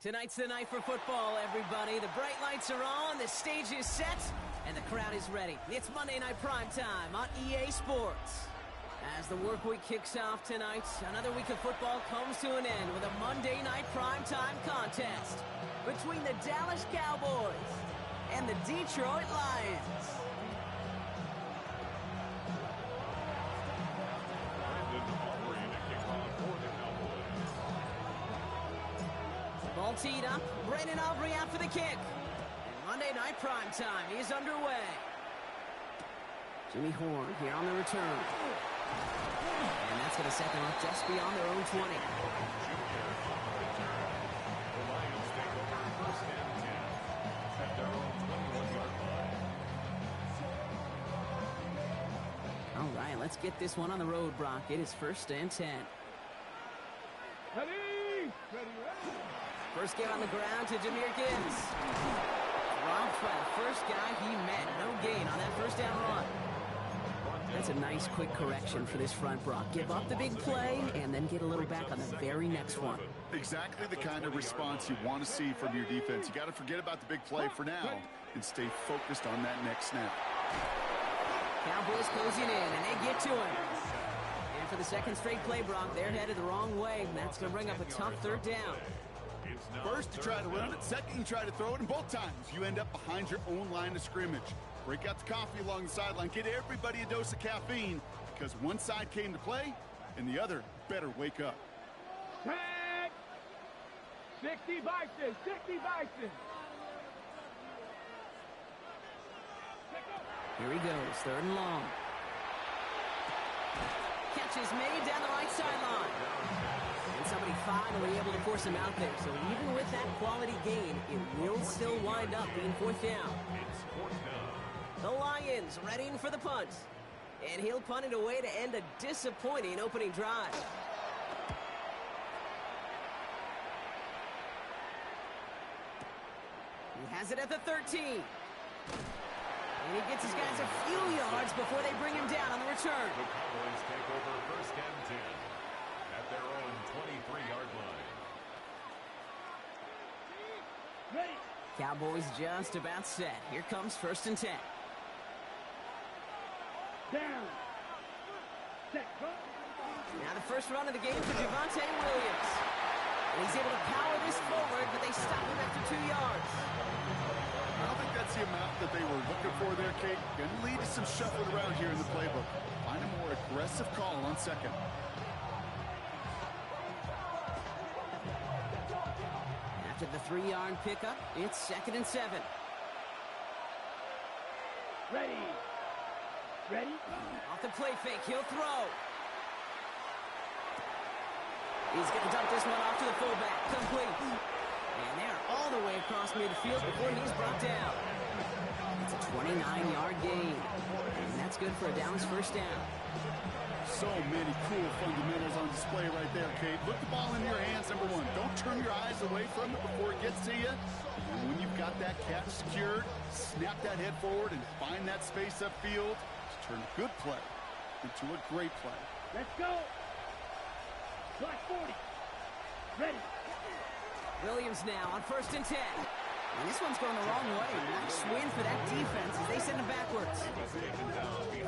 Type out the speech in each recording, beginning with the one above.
Tonight's the night for football, everybody. The bright lights are on, the stage is set, and the crowd is ready. It's Monday Night Primetime on EA Sports. As the work week kicks off tonight, another week of football comes to an end with a Monday Night Primetime contest between the Dallas Cowboys and the Detroit Lions. Ball teed up, Brandon Aubrey out for the kick. And Monday Night Primetime is underway. Jimmy Horn here on the return. And that's going to set them up just beyond their own 20. The Lions take over first and 10 at their own 21-yard line. All right, let's get this one on the road, Brock. It is first and 10. Ready? First game on the ground to Jahmyr Gibbs. Dropped by the first guy he met. No gain on that first down run. That's a nice quick correction for this front, Brock. Give up the big play and then get a little back on the very next one. Exactly the kind of response you want to see from your defense. You got to forget about the big play for now and stay focused on that next snap. Cowboys closing in, and they get to him. And for the second straight play, Brock, they're headed the wrong way, and that's going to bring up a tough third down. First, you try to run it. Second, you try to throw it. And both times, you end up behind your own line of scrimmage. Break out the coffee along the sideline. Get everybody a dose of caffeine because one side came to play and the other better wake up. Tag! 60 Bison, 60 Bison. Here he goes, third and long. Catch is made down the right sideline. And somebody finally able to force him out there. So even with that quality gain, it will still wind up being fourth down. It's fourth down. The Lions readying for the punt. And he'll punt it away to end a disappointing opening drive. He has it at the 13. And he gets his guys a few yards before they bring him down on the return. The Cowboys take over first and 10 at their own 23-yard line. Ready? Cowboys just about set. Here comes first and 10. Down. Set. Now the first run of the game for Javonte Williams. And he's able to power this forward, but they stop him after 2 yards. I don't think that's the amount that they were looking for there, Kate. Going to lead to some shuffling around here in the playbook. Find a more aggressive call on second. After the 3-yard pickup, it's second and 7. Ready? Ready? Off the play fake, he'll throw. He's going to dump this one off to the fullback. Complete. And they're all the way across midfield before he's brought down. It's a 29-yard gain. And that's good for a Dallas first down. So many cool fundamentals on display right there, Kate. Put the ball in your hands, number one. Don't turn your eyes away from it before it gets to you. And when you've got that catch secured, snap that head forward and find that space upfield to turn a good play into a great play. Let's go. Black 40. Ready? Williams now on first and 10. And this one's going the wrong way. Nice win for that defense as they send him backwards.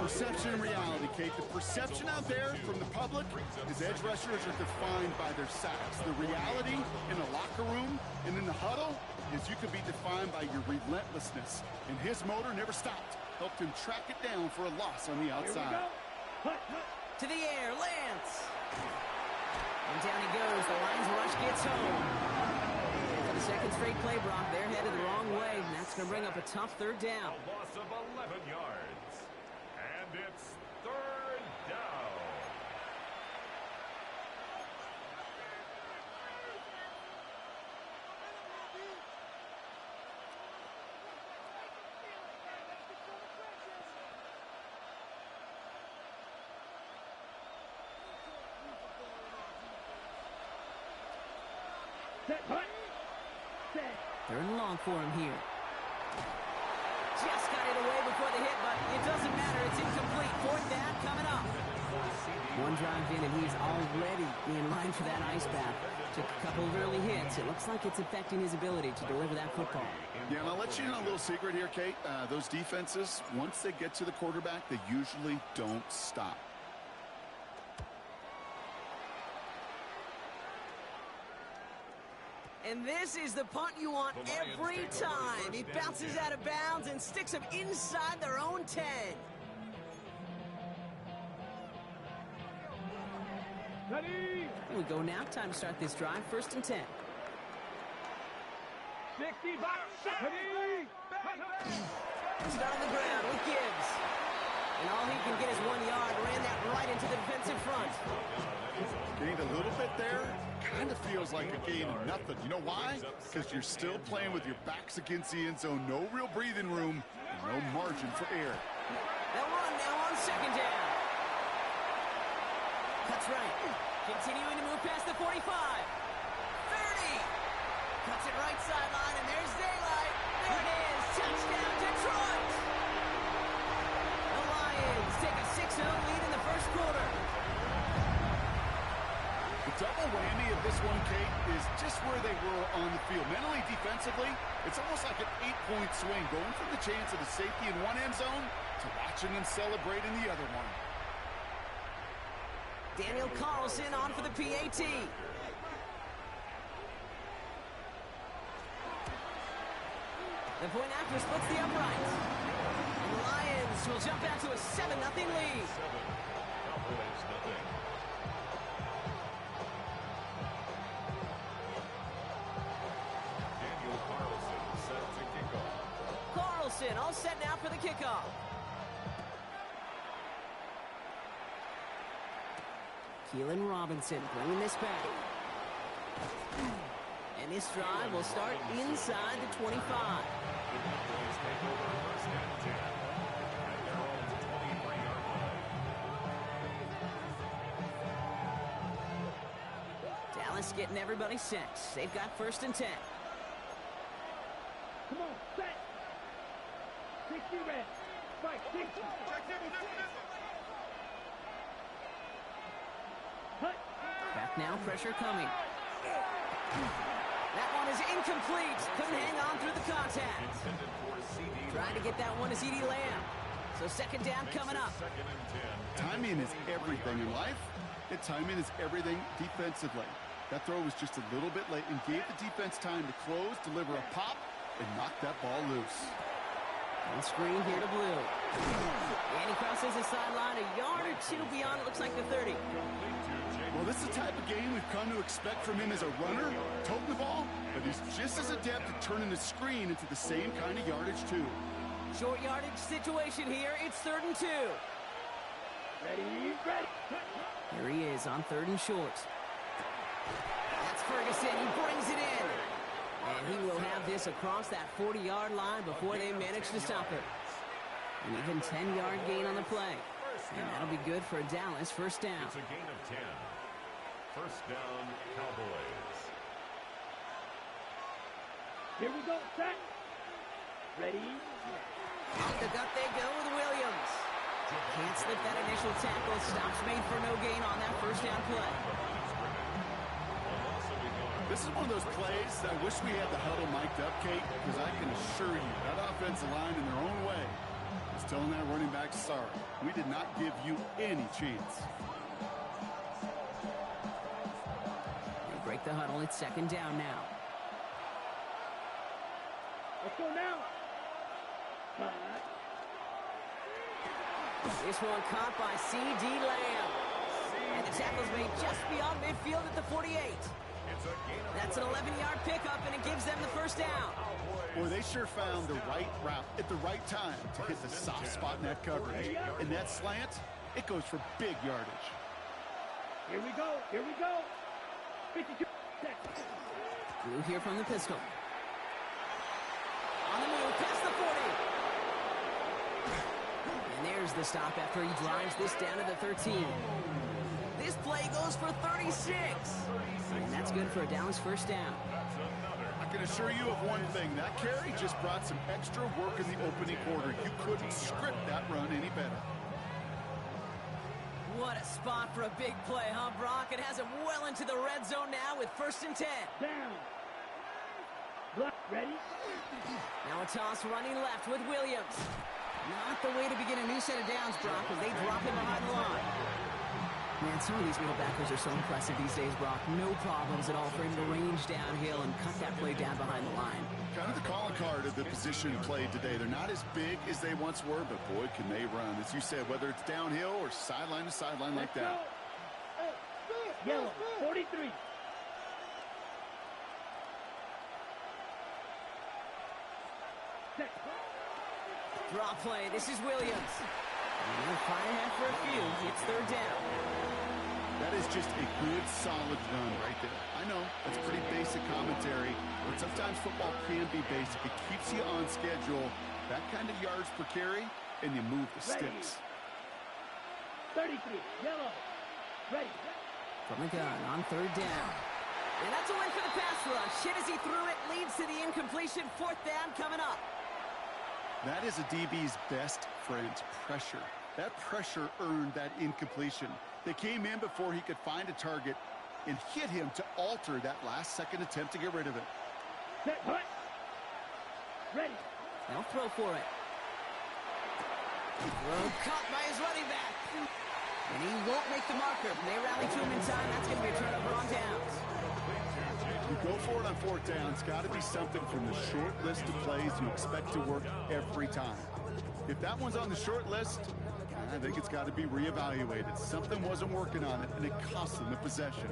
Perception and reality, Kate. The perception out there from the public is edge rushers are defined by their sacks. The reality in the locker room and in the huddle is you can be defined by your relentlessness. And his motor never stopped. Helped him track it down for a loss on the outside. Here we go. Hut, hut. To the air, Lance. And down he goes. The Lions rush gets home. For the second straight play, Brock, they're headed the wrong way, and that's going to bring up a tough third down. A loss of 11 yards. And it's third down. Set. Hut. Set. Third and long for him here. Just got it away before the hit, but it doesn't matter. It's incomplete. Fourth down coming up. One drive in, and he's already in line for that ice bath. Took a couple of early hits. It looks like it's affecting his ability to deliver that football. Yeah, and I'll let you in on a little secret here, Kate. Those defenses, once they get to the quarterback, they usually don't stop. And this is the punt you want every time. He bounces out of bounds and sticks them inside their own 10. Ready. Here we go now. Time to start this drive. 1st and 10. 60 back. Ready. It's down on the ground with Gibbs. And all he can get is 1 yard. Ran that right into the defensive front. Gained a little bit there. Kind of feels like a gain of nothing. You know why? Because you're still playing with your backs against the end zone. No real breathing room. And no margin for error. They'll run now on 2nd down. Cuts right. Continuing to move past the 45. 30. Cuts it right sideline, and there's daylight. There it is. Touchdown, Detroit. The Lions take a 6-0 lead in the 1st quarter. The double whammy of this one, Kate, is just where they were on the field. Mentally, defensively, it's almost like an 8-point swing, going from the chance of the safety in one end zone to watching them celebrate in the other one. Daniel Carlson on for the PAT. The point after splits the uprights. And the Lions will jump out to a 7-0 lead. Daniel Carlson set to kick off. Carlson all set now for the kickoff. Keelan Robinson bringing this back. And this drive will start inside the 25. Cowboys take over 1st and 10 at their own 23-yard line. Dallas getting everybody set. They've got 1st and 10. Come on, set. 60 red. Strike 60. Hut. Back now, pressure coming. That one is incomplete. Couldn't hang on through the contact. Intended for CD. Trying to get that one to CD Lamb. So 2nd down coming up. 2nd and 10. Timing is everything in life. And timing is everything defensively. That throw was just a little bit late and gave the defense time to close, deliver a pop, and knock that ball loose. On screen here to Blue. And he crosses the sideline a yard or 2 beyond, it looks like the 30. Well, this is the type of game we've come to expect from him as a runner, toting the ball, but he's just as adept at turning the screen into the same kind of yardage, too. Short yardage situation here. It's 3rd and 2. Ready, ready. Here he is on 3rd and short. That's Ferguson. He brings it in. And he will have this across that 40-yard line before they manage to stop it. An even 10-yard gain on the play. And that'll be good for Dallas. 1st down. It's a gain of 10. 1st down, Cowboys. Here we go, set. Ready. Off the gut they go with Williams. Can't slip that initial tackle. Stops made for no gain on that 1st down play. This is one of those plays that I wish we had the huddle mic'd up, Kate, because I can assure you that offensive line in their own way is telling that running back, sorry, we did not give you any chance. They break the huddle. It's 2nd down now. Let's go now. This one caught by C.D. Lamb. And the tackle's made just beyond midfield at the 48. That's an 11-yard pickup, and it gives them the 1st down. Boy, they sure found the right route at the right time to hit the soft spot in that coverage. And that slant, it goes for big yardage. Here we go. Here we go. 52 seconds. Blue here from the pistol. On the move, past the 40. And there's the stop after he drives this down to the 13. This play goes for 36. And that's good for a Dallas 1st down. I can assure you of one thing. That carry just brought some extra work in the opening quarter. You couldn't script that run any better. What a spot for a big play, huh, Brock? It has him well into the red zone now with 1st and 10. Down. Block. Ready? Now a toss running left with Williams. Not the way to begin a new set of downs, Brock, as they drop him behind the line. Man, some of these middle backers are so impressive these days, Brock. No problems at all for him to range downhill and cut that play down behind the line. Kind of the calling card of the position played today. They're not as big as they once were, but boy, can they run. As you said, whether it's downhill or sideline to sideline like that. Yellow. 43. Set. Draw play. This is Williams. And they'll fire ahead for a few. It's 3rd down. That is just a good, solid run right there. I know, that's pretty basic commentary, but sometimes football can be basic. It keeps you on schedule, that kind of yards per carry, and you move the sticks. 33. Yellow. Ready. From the gun on 3rd down. And that's a win for the pass rush. Hit as he threw it, leads to the incompletion. 4th down coming up. That is a DB's best friend, pressure. That pressure earned that incompletion. They came in before he could find a target and hit him to alter that last-second attempt to get rid of it. Set. Hut. Ready. They'll throw for it. Throw caught by his running back. And he won't make the marker. They rally to him in time. That's going to be a turnover on downs. You go for it on 4th down. It's got to be something from the short list of plays you expect to work every time. If that one's on the short list, I think it's got to be reevaluated. Something wasn't working on it, and it cost them the possession.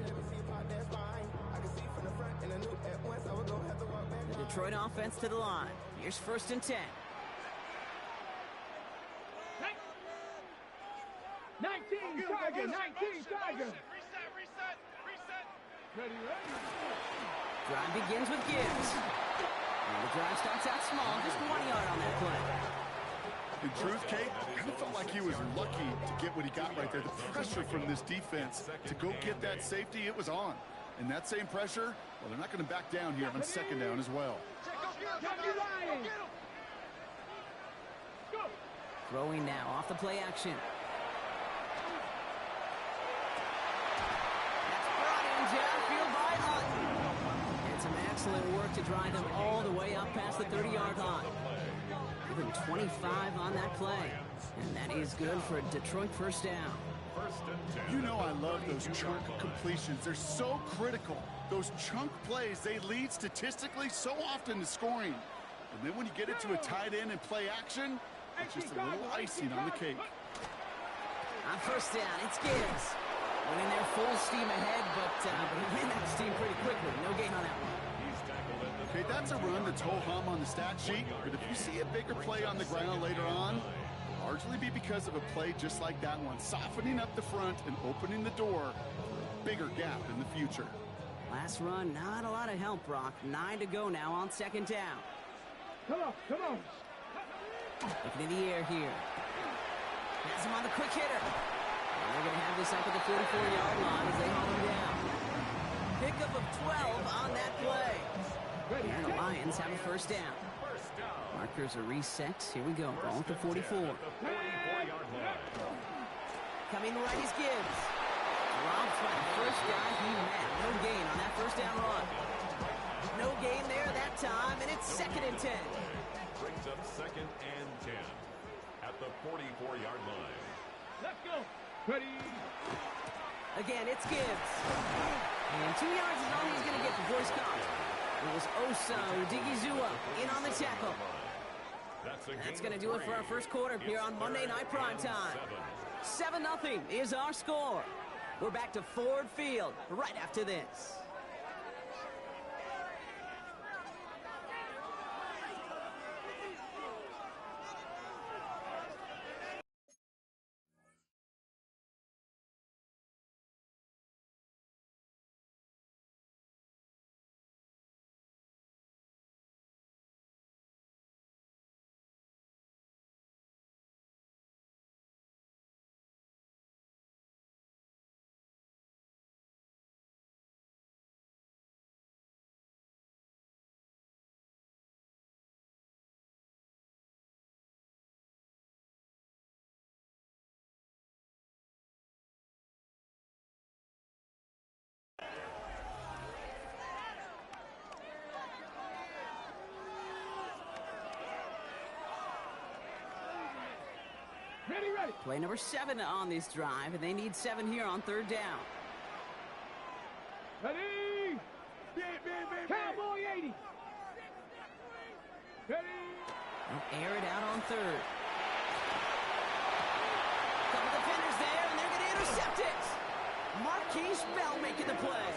The Detroit offense to the line. Here's 1st and 10. 19. Tiger. 19. Tiger. Reset. Ready. Drive begins with Gibbs. And the drive starts out small, just 1 yard on that play. In truth, Kate, I kind of felt like he was lucky to get what he got right there. The pressure from this defense to go get that safety, it was on. And that same pressure, well, they're not going to back down here on 2nd down as well. Throwing now off the play action. That's brought in downfield by Hunt. And some excellent work to drive them all the way up past the 30-yard line. Even 25 on that play. And that is good for a Detroit 1st down. You know I love those chunk completions. They're so critical. Those chunk plays, they lead statistically so often to scoring. And then when you get it to a tight end and play action, it's just a little icing on the cake. On 1st down, it's Gibbs. Running there full steam ahead, but he ran that steam pretty quickly. No gain on that one. Okay, that's a run that's ho-hum on the stat sheet, but if you see a bigger play on the ground later on, it'll largely be because of a play just like that one, softening up the front and opening the door for a bigger gap in the future. Last run, not a lot of help, Brock. 9 to go now on 2nd down. Come on. Looking in the air here. Has him on the quick hitter. And they're going to have this up at the 44-yard line as they haul him down. Pickup of 12 on that play. And the Lions have a 1st down. Markers are reset. Here we go. Ball at the 44. Coming right is Gibbs. Drops by the first guy he met. No gain on that 1st down run. No gain there that time, and it's 2nd and 10. Brings up 2nd and 10 at the 44-yard line. Let's go. Ready. Again, it's Gibbs. And 2 yards is all he's going to get before he's caught. It was Osa Odigizua in on the tackle. That's going to do it for our 1st quarter here on Monday Night Primetime. 7-0 is our score. We're back to Ford Field right after this. Ready, ready. Play number 7 on this drive, and they need 7 here on 3rd down. Ready. Cowboy 80. Ready. They'll air it out on 3rd. Couple defenders there, and they're going to intercept it. Marquise Bell making the play.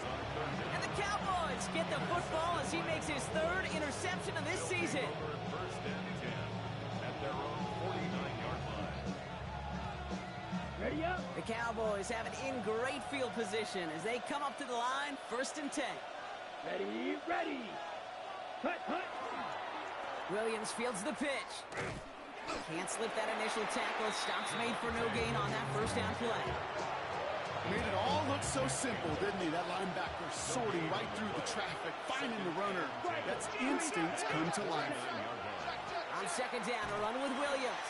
And the Cowboys get the football as he makes his 3rd interception of this season. First and 10 at their own 49-yard line. Ready up. The Cowboys have it in great field position as they come up to the line, 1st and 10. Ready, ready. Hut, hut. Williams fields the pitch. Can't slip that initial tackle. Stops made for no gain on that 1st down play. Made it all look so simple, didn't he? That linebacker sorting right through the traffic, finding the runner. That's instincts come to life. On 2nd down, a run with Williams.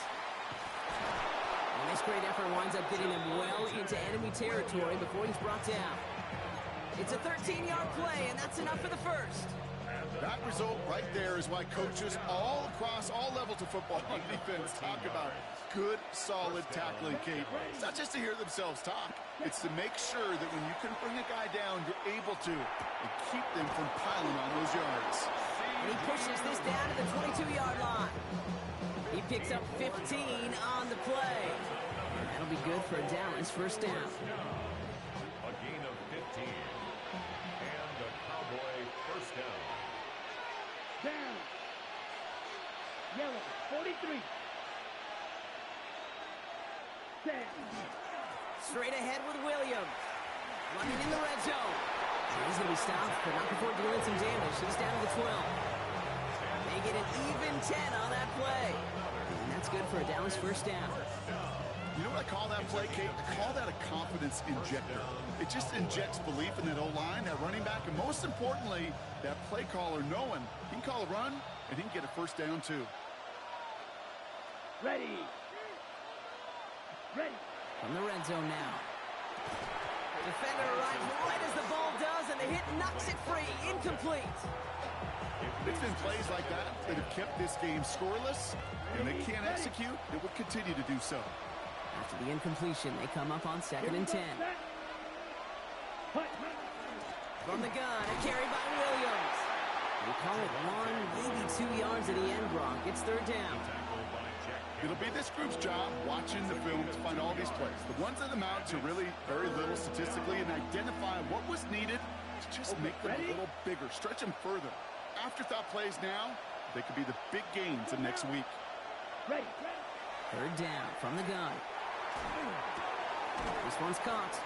And this great effort winds up getting him well into enemy territory before he's brought down. It's a 13-yard play, and that's enough for the 1st. That result right there is why coaches all across all levels of football on defense talk about good, solid tackling, Kate. It's not just to hear themselves talk. It's to make sure that when you can bring a guy down, you're able to and keep them from piling on those yards. And he pushes this down to the 22-yard line. He picks up 15 on the play. And that'll be good for Dallas 1st down. A gain of 15. And the Cowboy 1st down. Down. Yellow, 43. Down. Straight ahead with Williams. Running in the red zone. He's going to be stopped, but not before dealing some damage. He's down to the 12. They get an even 10 on that play. And that's good for a Dallas 1st down. You know what I call that play, Kate? I call that a confidence injector. It just injects belief in that O-line, that running back, and most importantly, that play caller knowing he can call a run and he can get a 1st down too. Ready. Ready. From the red zone now. The defender arrives right as the ball does, and the hit knocks it free. Incomplete. It's been plays like that that have kept this game scoreless, and they can't execute. It will continue to do so. After the incompletion, they come up on 2nd and 10. From the gun, a carry by Williams. They call it 1, maybe 2 yards at the end, Brock. It's 3rd down. It'll be this group's job watching the film to find all these plays. The ones that amount to really very little statistically and identify what was needed to just make them a little bigger, stretch them further. Afterthought plays now, they could be the big gains of next week. Ready. 3rd down from the gun. This one's caught.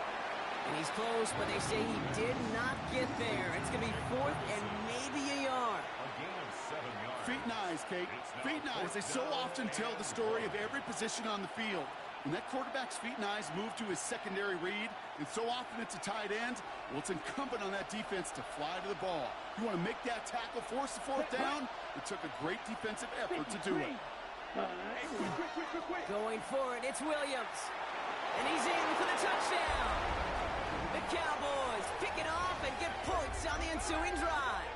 And he's close, but they say he did not get there. It's going to be 4th and maybe a yard. A gain of 7 yards. Feet and eyes, Kate. Feet and eyes. They so often tell the story of every position on the field. When that quarterback's feet and eyes move to his secondary read, and so often it's a tight end, well, it's incumbent on that defense to fly to the ball. You want to make that tackle, force the 4th down? It took a great defensive effort to do it. Going for it, it's Williams. And he's in for the touchdown. The Cowboys pick it off and get points on the ensuing drive.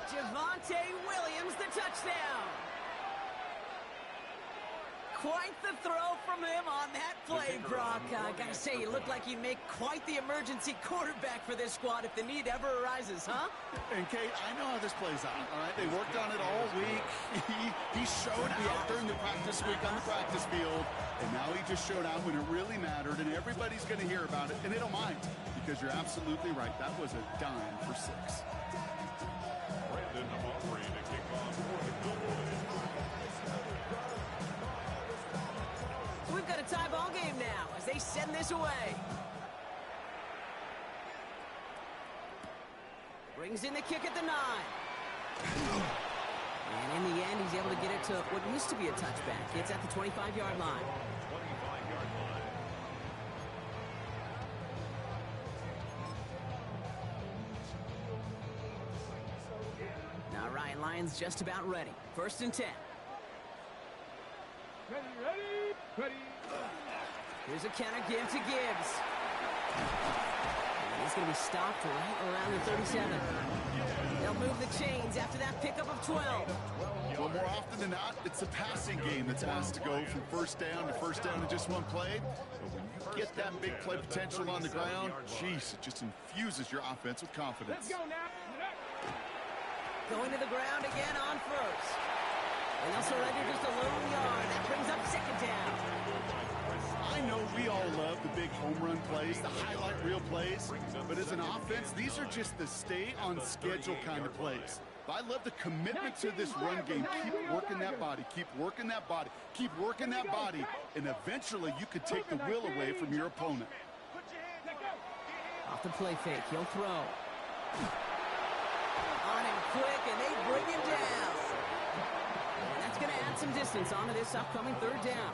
Javonte Williams, the touchdown. Quite the throw from him on that play, Brock. I gotta say, you look like you make quite the emergency quarterback for this squad if the need ever arises, huh? And Kate, I know how this plays out, all right? They worked on it all week. He showed out during the practice week on the practice field, and now he just showed out when it really mattered, and everybody's going to hear about it, and they don't mind, because you're absolutely right. That was a dime for 6. Brandon Aubrey to kick off for the Cowboys. We've got a tie ball game now as they send this away. Brings in the kick at the 9. And in the end, he's able to get it to what used to be a touchback. It's at the 25-yard line. 25-yard line. Now Ryan Lyons just about ready. 1st and 10. Ready, ready, ready. Here's a counter give to Gibbs. And He's going to be stopped right around the 37. They'll move the chains after that pickup of 12. Well, more often than not, it's a passing game that's asked to go from first down to first down in just one play. But when you get that big play potential on the ground, jeez, it just infuses your offense with confidence. Let's go now. Going to the ground again on first. And they'll surrender just a lone yard. That brings up second down. I know we all love the big home run plays, the highlight reel plays, but as an offense, these are just the stay-on-schedule kind of plays. I love the commitment to this run game. Keep working that body, keep working that body, keep working that body, and eventually you could take the will away from your opponent. Off the play fake, he'll throw. On him quick, and they bring him down. And that's going to add some distance onto this upcoming third down.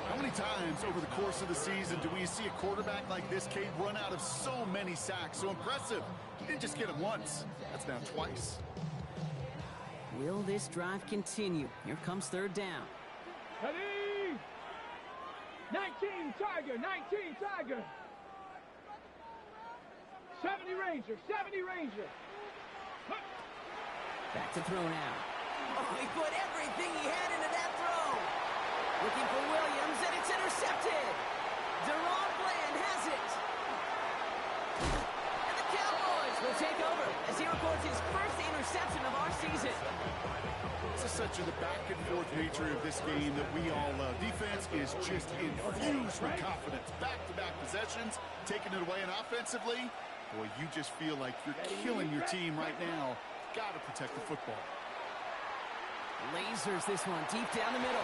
How many times over the course of the season do we see a quarterback like this, Cade, run out of so many sacks? So impressive. He didn't just get him once. That's now twice. Will this drive continue? Here comes third down. Ready? 19 Tiger, 19 Tiger. 70 Ranger, 70 Ranger. Back to throw now. Oh, he put everything he had into that throw. Looking for Williams, and it's intercepted. Deron Bland has it. And the Cowboys will take over as he records his first interception of our season. This is such the back-and-forth nature of this game that we all love. Defense is just infused with confidence. Back-to-back possessions, taking it away, and offensively, boy, you just feel like you're killing your team right now. Got to protect the football. Lasers this one deep down the middle.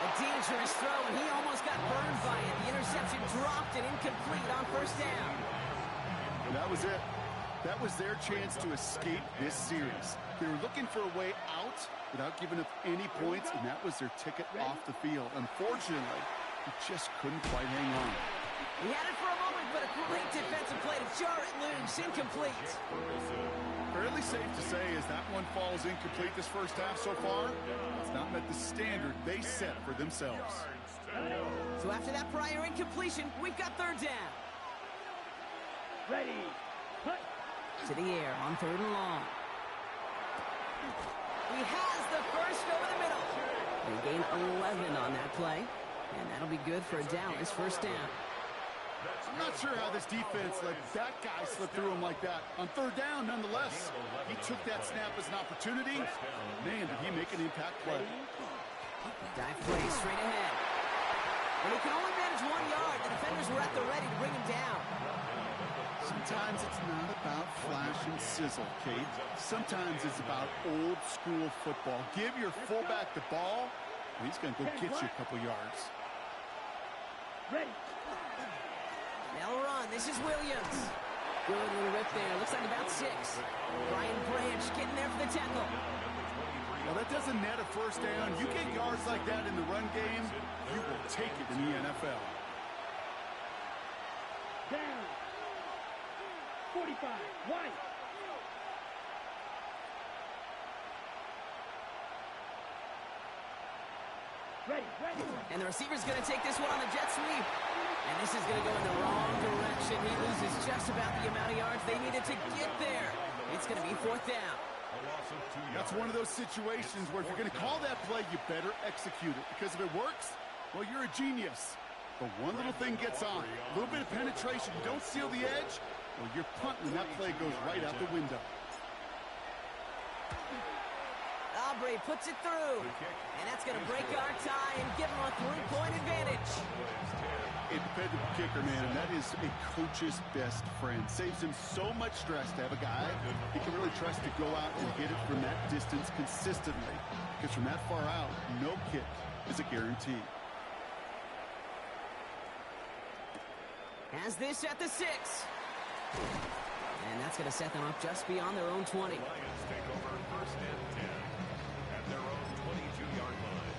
A dangerous throw, and he almost got burned by it. The interception dropped and incomplete on first down. And that was it. That was their chance to escape this series. They were looking for a way out without giving up any points, and that was their ticket off the field. Unfortunately, he just couldn't quite hang on. He had it for a moment, but a great defensive play to jar it loose. Incomplete. Fairly safe to say as that one falls incomplete this first half so far, it's not met the standard they set for themselves. So after that prior incompletion, we've got third down. Ready. Cut. To the air on third and long. He has the first over the middle. They gain 11 on that play, and that'll be good for a Dallas first down. I'm not sure how this defense let that guy slip through him like that. On third down, nonetheless, he took that snap as an opportunity. Man, did he make an impact play. Dive play straight ahead. And he can only manage 1 yard. The defenders were at the ready to bring him down. Sometimes it's not about flash and sizzle, Kate. Sometimes it's about old school football. Give your fullback the ball, and he's going to go get you a couple yards. Ready. They'll run. This is Williams. Good little rip there. Looks like about 6. Brian Branch getting there for the tackle. Well, that doesn't net a first down. You get yards like that in the run game, you will take it in the NFL. Down. 45. White. Ready. Ready. And the receiver's going to take this one on the jet sweep. And this is going to go in the wrong direction. He loses just about the amount of yards they needed to get there. It's going to be fourth down. That's one of those situations where if you're going to call that play, you better execute it. Because if it works, well, you're a genius. But one little thing gets on. A little bit of penetration. You don't seal the edge, well, you're punting, and that play goes right out the window. Aubrey puts it through. And that's going to break our tie and give him a 3-point advantage. A dependable kicker, man, and that is a coach's best friend. Saves him so much stress to have a guy he can really trust to go out and hit it from that distance consistently. Because from that far out, no kick is a guarantee. Has this at the 6. And that's going to set them up just beyond their own 20. Lions take over first and 10 at their own 22-yard line.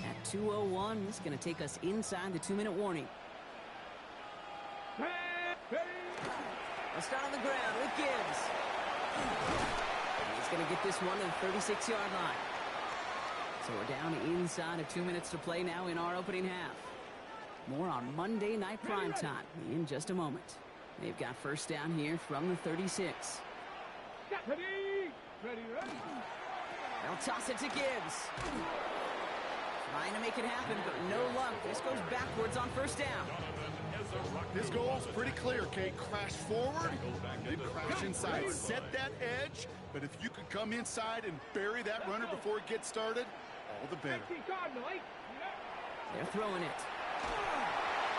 At 2:01, this is going to take us inside the 2-minute warning. We'll start on the ground with Gibbs. And he's going to get this one to the 36-yard line. So we're down inside of 2 minutes to play now in our opening half. More on Monday Night Primetime in just a moment. They've got first down here from the 36. Ready, ready, ready. They'll toss it to Gibbs. Trying to make it happen, but no luck. This goes backwards on first down. His goal's pretty clear, Kate. Crash forward, then crash inside. Set that edge, but if you could come inside and bury that runner before it gets started, all the better. They're throwing it.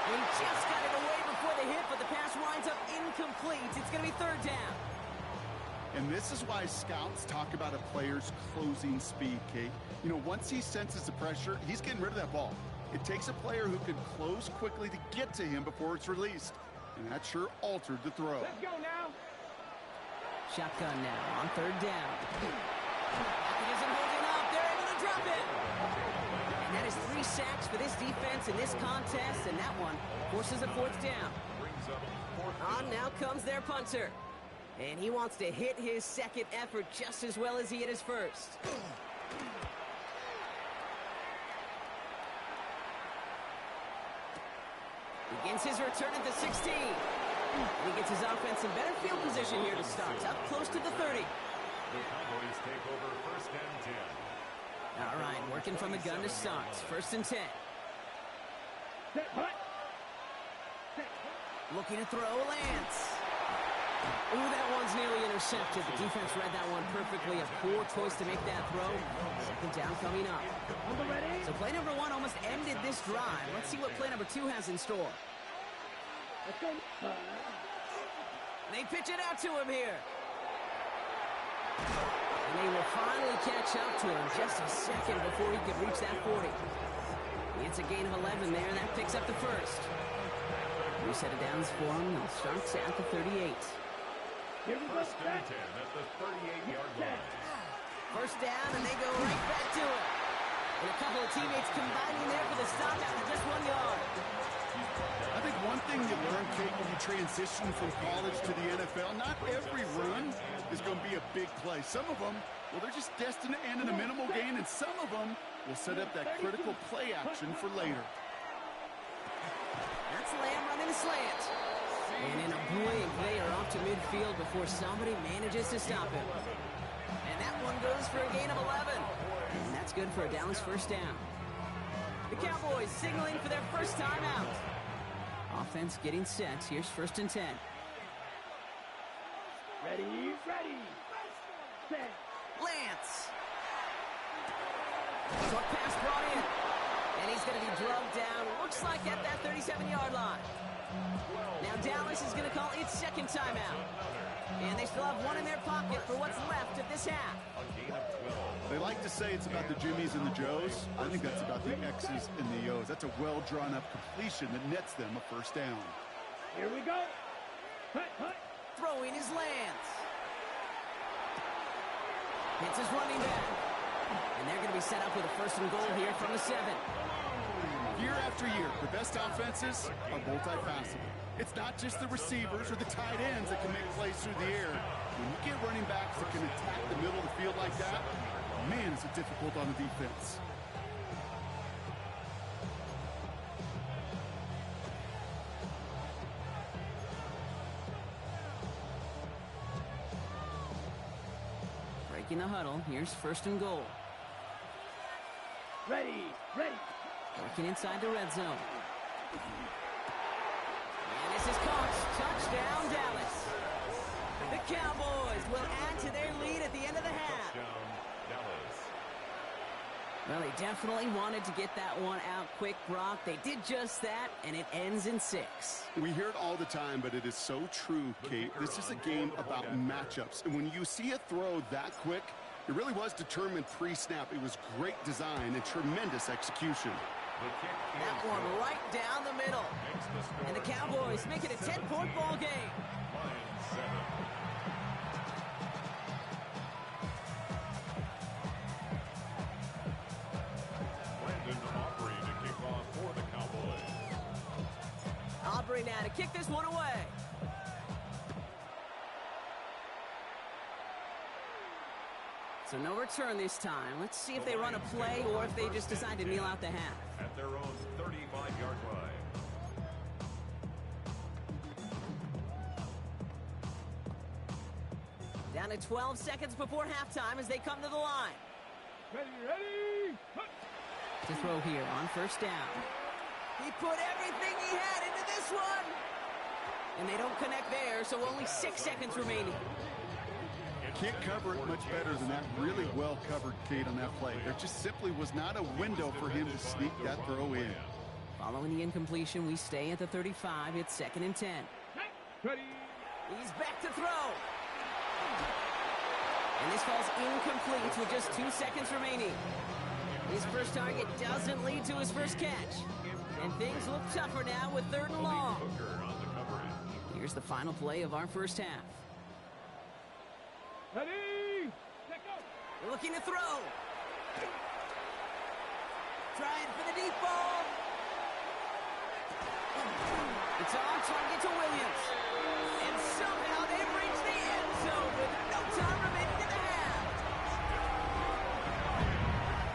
He just got it away before the hit, but the pass winds up incomplete. It's going to be third down. And this is why scouts talk about a player's closing speed, Kate. You know, once he senses the pressure, he's getting rid of that ball. It takes a player who can close quickly to get to him before it's released. And that sure altered the throw. Let's go now. Shotgun now on third down. It isn't holding up. They're able to drop it. And that is 3 sacks for this defense in this contest, and that one forces a fourth down. On now comes their punter. And he wants to hit his second effort just as well as he hit his first. Begins his return at the 16. He gets his offense in better field position here to start. Up close to the 30. The Cowboys take over first and 10. All right, working from the gun to start. First and 10. Set, hut. Looking to throw, Lance. Ooh, that one's nearly intercepted. The defense read that one perfectly. A poor choice to make that throw. Second down coming up. So play number 1 almost ended this drive. Let's see what play number 2 has in store. Let's go. They pitch it out to him here. And they will finally catch up to him just a second before he could reach that 40. It's a gain of 11 there. That picks up the first. We set it downs for him. They'll start at the 38. First and 10 at the 38-yard line. First down, and they go right back to it. And a couple of teammates combining there for the stop after just 1 yard. I think one thing you learn, Kate, when you transition from college to the NFL, not every run is going to be a big play. Some of them, well, they're just destined to end in a minimal gain, and some of them will set up that critical play action for later. That's Lamb running the slant. And in a blink, they are off to midfield before somebody manages to stop him. And that one goes for a gain of 11. And that's good for a Dallas first down. The Cowboys signaling for their first time out. Offense getting set. Here's first and 10. Ready, ready. Set. Lance. Short pass brought in. And he's going to be drugged down. Looks like at that 37-yard line. Now Dallas is going to call its second timeout. And they still have one in their pocket for what's left of this half. They like to say it's about the Jimmies and the Joes. I think that's about the X's and the O's. That's a well-drawn-up completion that nets them a first down. Here we go. Hut, hut. Throwing his Lance. Hits his running back. And they're going to be set up with a first and goal here from the 7. Year after year, the best offenses are multifaceted. It's not just the receivers or the tight ends that can make plays through the air. When you get running backs that can attack the middle of the field like that, man, is it difficult on the defense. Breaking the huddle. Here's first and goal. Ready, ready. Working inside the red zone. And this is caught. Touchdown, Dallas. The Cowboys will add to their lead at the end of the half. Well, they definitely wanted to get that one out quick, Brock. They did just that, and it ends in 6. We hear it all the time, but it is so true, Kate. This is a game about matchups. And when you see a throw that quick, it really was determined pre-snap. It was great design and tremendous execution. That one right down the middle. And the Cowboys make it a 10-point ball game. Aubrey now to kick this one away. So no return this time. Let's see if they run a play or if they just decide to kneel out the half. At their own 35-yard line. Down to 12 seconds before halftime as they come to the line. Ready. To throw here on first down. He put everything he had into this one. And they don't connect there, so only 6 seconds remaining. Can't cover it much better than that. Really well covered, Kate, on that play. There just simply was not a window for him to sneak that throw in. Following the incompletion, we stay at the 35. It's 2nd and 10. Ready. He's back to throw. And this falls incomplete with just 2 seconds remaining. His first target doesn't lead to his first catch. And things look tougher now with 3rd and long. Here's the final play of our first half. Ready. Let go. Looking to throw. Trying for the deep ball. It's on target to Williams. And somehow they've reached the end zone with no time remaining in the half.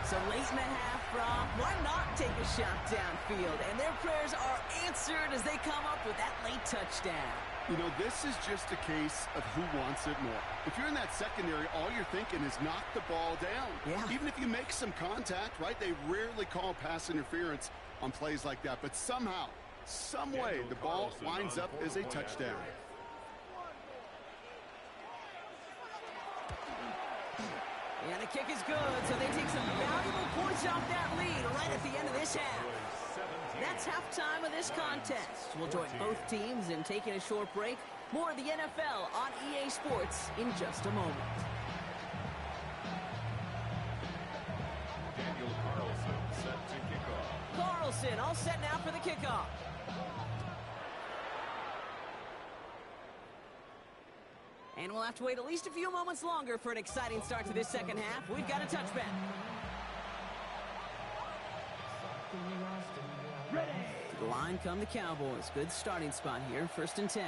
So late in the half, Rob, why not take a shot downfield? And their prayers are answered as they come up with that late touchdown. You know, this is just a case of who wants it more. If you're in that secondary, all you're thinking is knock the ball down. Yeah. Even if you make some contact, right? They rarely call pass interference on plays like that. But somehow, some way, the ball winds up as a touchdown. And the kick is good, so they take some valuable points off that lead right at the end of this half. That's halftime of this contest. We'll join both teams in taking a short break. More of the NFL on EA Sports in just a moment. Daniel Carlson set to kick off. Carlson all set now for the kickoff. And we'll have to wait at least a few moments longer for an exciting start to this second half. We've got a touchback. Ready. To the line come the Cowboys. Good starting spot here, 1st and 10.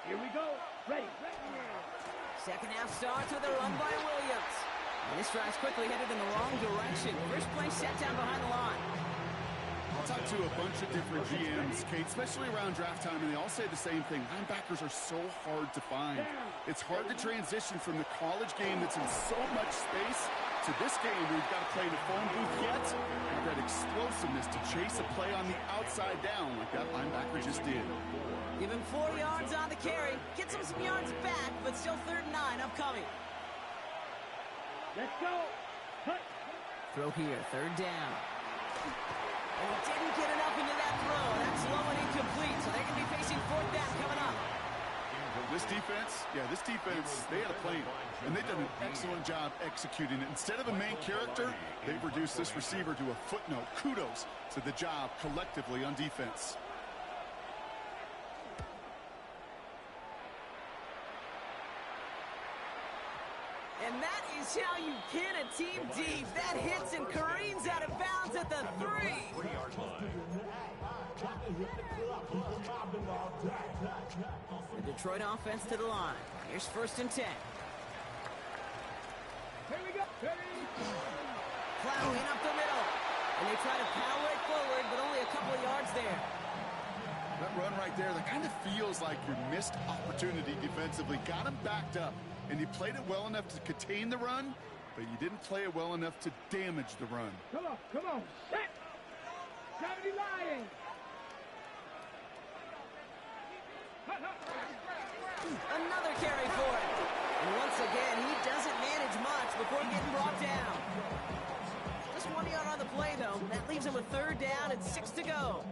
Here we go. Ready. Second half starts with a run by Williams. And this drive's quickly headed in the wrong direction. First play set down behind the line. I'll talk to a bunch of different GMs, Kate, especially around draft time, and they all say the same thing. Linebackers are so hard to find. It's hard to transition from the college game that's in so much space to this game where you've got to play in a phone booth yet. You've got explosiveness to chase a play on the outside down like that linebacker just did. Give him 4 yards on the carry. Gets him some yards back, but still 3rd and 9 upcoming. Let's go. Cut. Throw here, 3rd down. And he didn't get enough into that throw. That's low and incomplete, so they're going to be facing 4th down coming up. This defense, they had a plan, and they've done an excellent job executing it. Instead of a main character, they've reduced this receiver to a footnote. Kudos to the job collectively on defense. And that is how you pin a team deep. That hits and careens out of bounds at the 3. 3-yard line. The Detroit offense to the line. Here's 1st and 10. Here we go. Ready. Plowing up the middle. And they try to power it forward, but only a couple of yards there. That run right there, that kind of feels like your missed opportunity defensively. Got him backed up, and you played it well enough to contain the run, but you didn't play it well enough to damage the run. Come on. Set. Gravity lying. Another carry for it. And once again, he doesn't manage much before getting brought down. Just 1 yard on the play, though. That leaves him with 3rd down and 6 to go.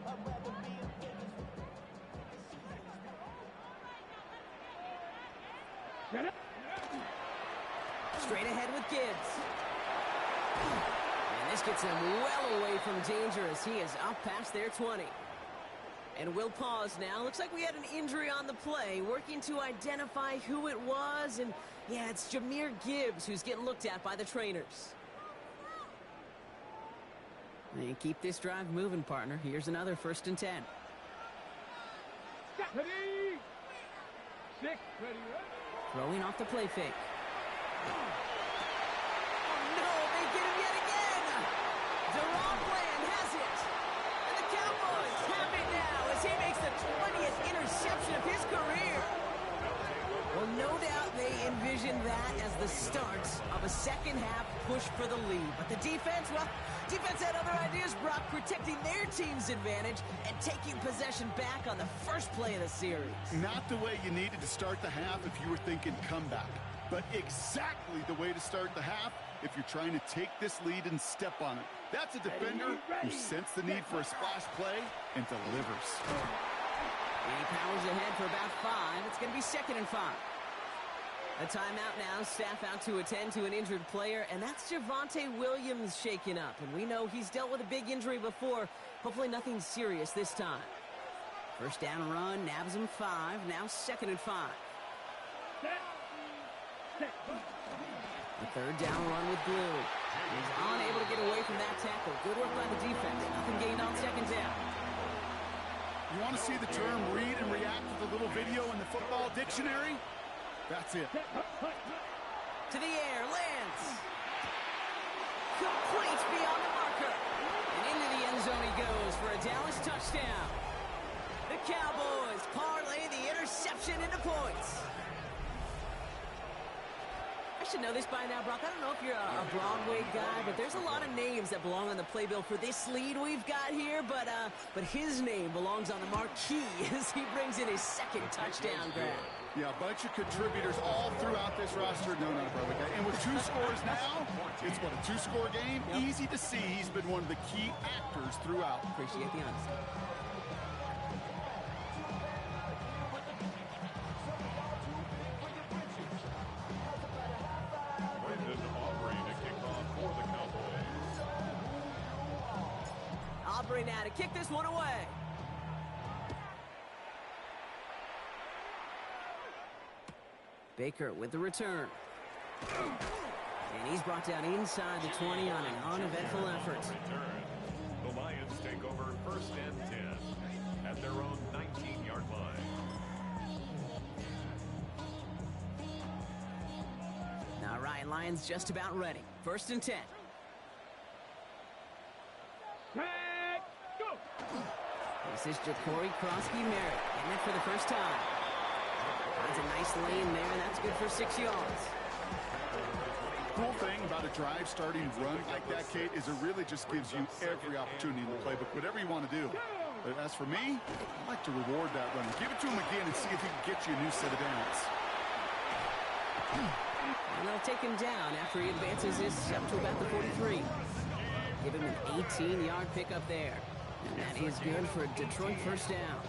Straight ahead with Gibbs. And this gets him well away from danger as he is up past their 20. And we'll pause now. Looks like we had an injury on the play. Working to identify who it was. And, yeah, it's Jahmyr Gibbs who's getting looked at by the trainers. And keep this drive moving, partner. Here's another 1st and 10. Ready. 6. Ready. Throwing off the play fake. Oh, no, they get him yet again. Deron Bland has it. And the Cowboys have it now as he makes the 20th interception of his career. Well, no doubt second half push for the lead. But the defense, well, defense had other ideas, Brock, protecting their team's advantage and taking possession back on the first play of the series. Not the way you needed to start the half if you were thinking comeback, but exactly the way to start the half if you're trying to take this lead and step on it. That's a defender who sensed the need for a splash play and delivers. And he powers ahead for about 5. It's going to be 2nd and 5. A timeout now, staff out to attend to an injured player, and that's Javonte Williams shaken up. And we know he's dealt with a big injury before. Hopefully nothing serious this time. First down run, nabs him 5. Now 2nd and 5. The third down run with Blue. He's unable to get away from that tackle. Good work by the defense. Nothing gained on 2nd down. You want to see the term read and react with a little video in the football dictionary? That's it. To the air, lands. Complete beyond the marker. And into the end zone he goes for a Dallas touchdown. The Cowboys parlay the interception into points. I should know this by now, Brock. I don't know if you're a Broadway guy, but there's a lot of names that belong on the playbill for this lead we've got here, but his name belongs on the marquee as he brings in his 2nd touchdown grab. Yeah, a bunch of contributors all throughout this roster. No, not a Broadway guy. And with 2 scores now, it's what, a 2-score game? Yep. Easy to see he's been one of the key actors throughout. Appreciate the honesty. Aubrey now to kick this one away. Baker with the return. And he's brought down inside the 20 on an uneventful effort. The Lions take over 1st and 10 at their own 19-yard line. All right, Lions just about ready. 1st and 10. This is Ja'Cory Krosky-Merritt getting it for the first time. Finds a nice lane there, and that's good for 6 yards. Cool thing about a drive starting run like that, Kate, is it really just gives you every opportunity in the playbook, whatever you want to do. But as for me, I like to reward that run. Give it to him again and see if he can get you a new set of downs. And they'll take him down after he advances this up to about the 43. Give him an 18-yard pickup there. And that is good for a Detroit 1st down.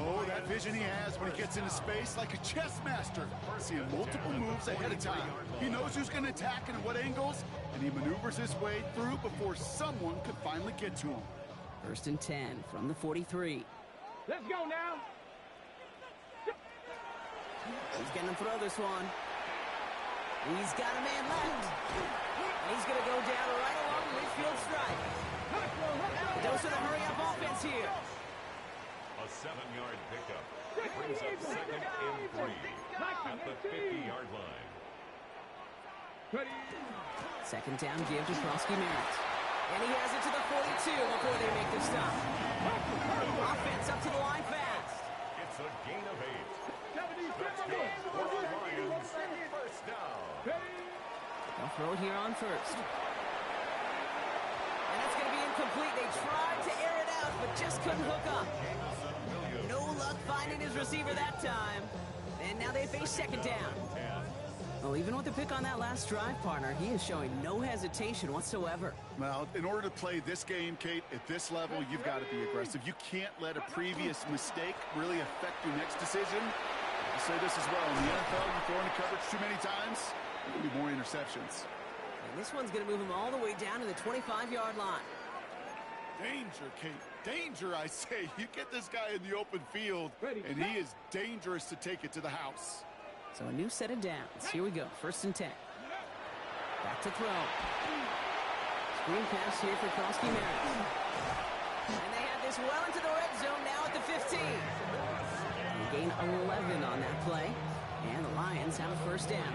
Oh, that vision he has when he gets into space like a chess master. Seeing multiple moves ahead of time. He knows who's going to attack and at what angles, and he maneuvers his way through before someone could finally get to him. 1st and 10 from the 43. Let's go now. He's going to throw this one. He's got a man left. And he's going to go down right along the midfield stripe. Dose of the hurry-up offense here. A 7-yard pickup brings up 2nd and 3 at the 50-yard line. 2nd down give to Krosky-Merritt. And he has it to the 42 before they make the stop. Offense up to the line fast. It's a gain of 8. Let's go for the Lions. 1st down. They'll throw it here on 1st. And that's going to be incomplete. They tried to air it out, but just couldn't hook up. No luck finding his receiver that time. And now they face 2nd down. Well, even with the pick on that last drive, partner, he is showing no hesitation whatsoever. Well, in order to play this game, Kate, at this level, you've got to be aggressive. You can't let a previous mistake really affect your next decision. I say this as well. In the NFL, you throw into coverage too many times, there'll be more interceptions. And this one's going to move him all the way down to the 25-yard line. Danger, Kate. Danger, I say. You get this guy in the open field, and he is dangerous to take it to the house. So a new set of downs. Here we go. 1st and 10. Back to throw. Screen pass here for Krosky-Merritt. And they have this well into the red zone now at the 15. They gain 11 on that play. And the Lions have a 1st down.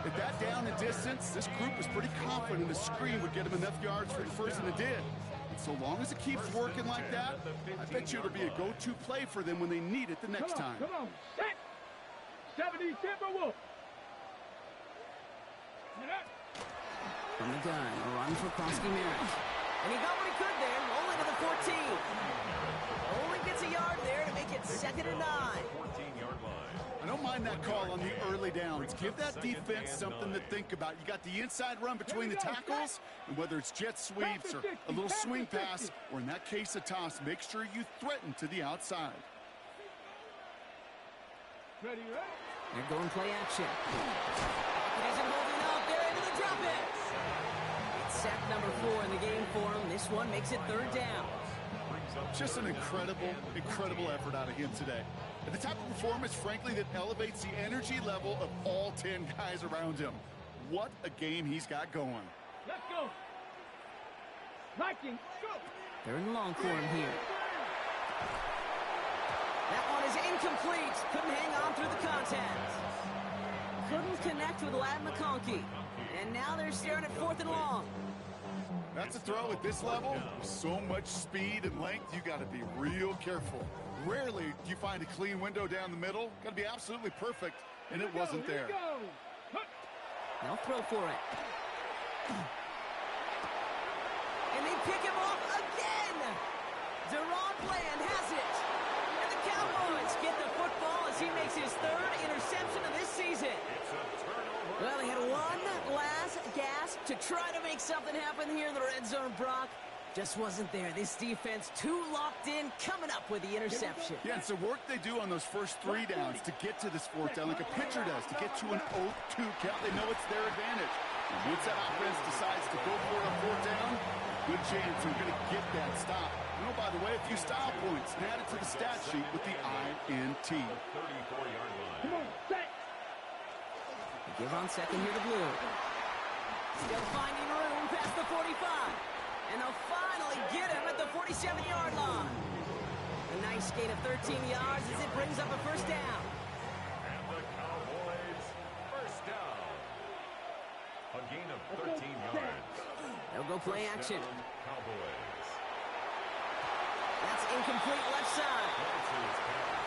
At that down and distance, this group was pretty confident the screen would get them enough yards for the 1st, and it did. And so long as it keeps working like that, I bet you it'll be a go-to play for them when they need it the next time. Come on, set. 70 Timberwolves. From the gun, a run for xCAUTIOUS. And he got what he could there, only to the 14. Only gets a yard there to make it 2nd and 9. 14-yard line. I don't mind that call on the early downs. Give that defense something to think about. You got the inside run between the tackles, and whether it's jet sweeps or a little swing pass, or in that case a toss, make sure you threaten to the outside. Ready, ready? They're going play action. It isn't holding up. They're into the drop it. It's sack number 4 in the game for him. This one makes it 3rd down. Just an incredible effort out of him today. And the type of performance, frankly, that elevates the energy level of all 10 guys around him. What a game he's got going. Let's go. Vikings, go. 3rd and long for him here. That one is incomplete. Couldn't hang on through the contact. Couldn't connect with Lad McConkey. And now they're staring at 4th and long. That's a throw at this level. So much speed and length, you got to be real careful. Rarely do you find a clean window down the middle. Got to be absolutely perfect, and it wasn't there. They'll throw for it. And they pick him off again. Deron Bland has it. And the Cowboys get the football as he makes his 3rd interception of this season. Well, they had one last gasp to try to make something happen here in the red zone, Brock. Just wasn't there. This defense too locked in, coming up with the interception. Yeah, it's the work they do on those first 3 downs to get to this 4th down, like a pitcher does, to get to an 0-2 count. They know it's their advantage. And once that offense decides to go for it on 4th down, good chance they're going to get that stop. You know, by the way, a few style points added to the stat sheet with the INT. 34-yard line. Come on, set. Give on second here to Blue. Still finding room past the 45. And they'll finally get him at the 47-yard line. A nice gain of 13 yards as it brings up a 1st down. And the Cowboys, 1st down. A gain of 13 yards. They'll go play action. Cowboys. That's incomplete left side.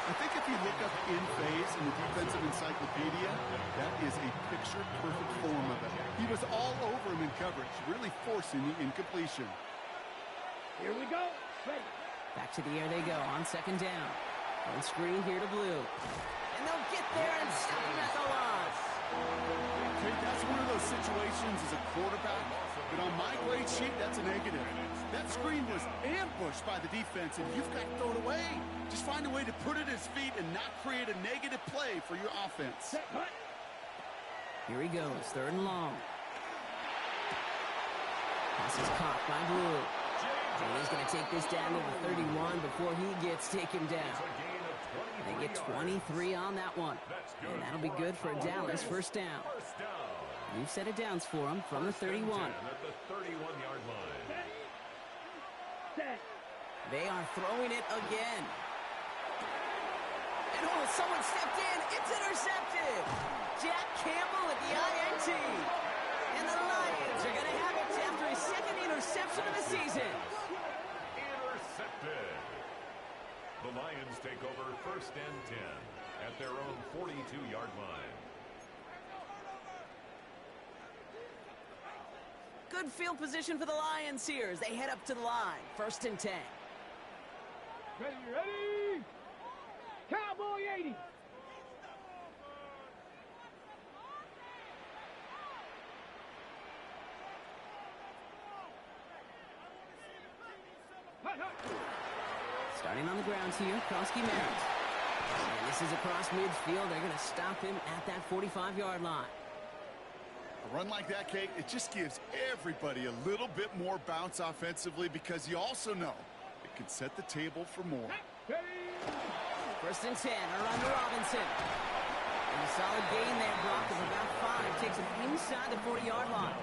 I think if you look up in phase in the defensive encyclopedia, that is a picture-perfect form of it. He was all over him in coverage, really forcing the incompletion. Here we go. Ready. Back to the air they go on 2nd down. On screen here to Blue. And they'll get there and stop him at the line. Okay, that's one of those situations as a quarterback, but on my grade sheet, that's a negative. That screen was ambushed by the defense, and you've got to throw it away. Just find a way to put it at his feet and not create a negative play for your offense. Set, cut. Here he goes, 3rd and long. Pass is caught by Blue. And he's going to take this down to the 31 before he gets taken down. They get 23 on that one. And that'll be good for a Dallas 1st down. New set of downs for him from the 31. At the 31-yard line. Set. They are throwing it again. And oh, someone stepped in. It's intercepted. Jack Campbell with the INT. And the Lions are going to have it after his 2nd interception of the season. Intercepted. The Lions take over 1st and 10 at their own 42-yard line. Good field position for the Lions here as they head up to the line. 1st and 10. Ready, ready. Cowboy 80. Starting on the ground here, xCAUTIOUS. And this is across midfield. They're going to stop him at that 45-yard line. A run like that, Kate, it just gives everybody a little bit more bounce offensively because you also know it can set the table for more. 1st and 10, a run to Robinson. And a solid gain there, Brock, of about 5. Takes him inside the 40-yard line.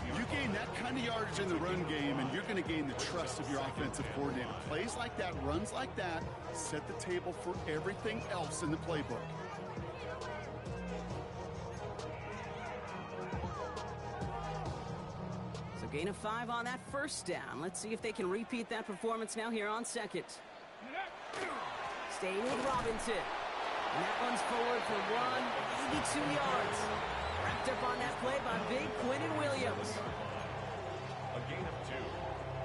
You gain that kind of yardage in the run game, and you're going to gain the trust of your offensive coordinator. Plays like that, runs like that, set the table for everything else in the playbook. So gain of 5 on that 1st down. Let's see if they can repeat that performance now here on 2nd. Staying with Robinson. And that one's forward for 82 yards. Wrapped Picked up on that play by big Quinton Williams. A gain of 2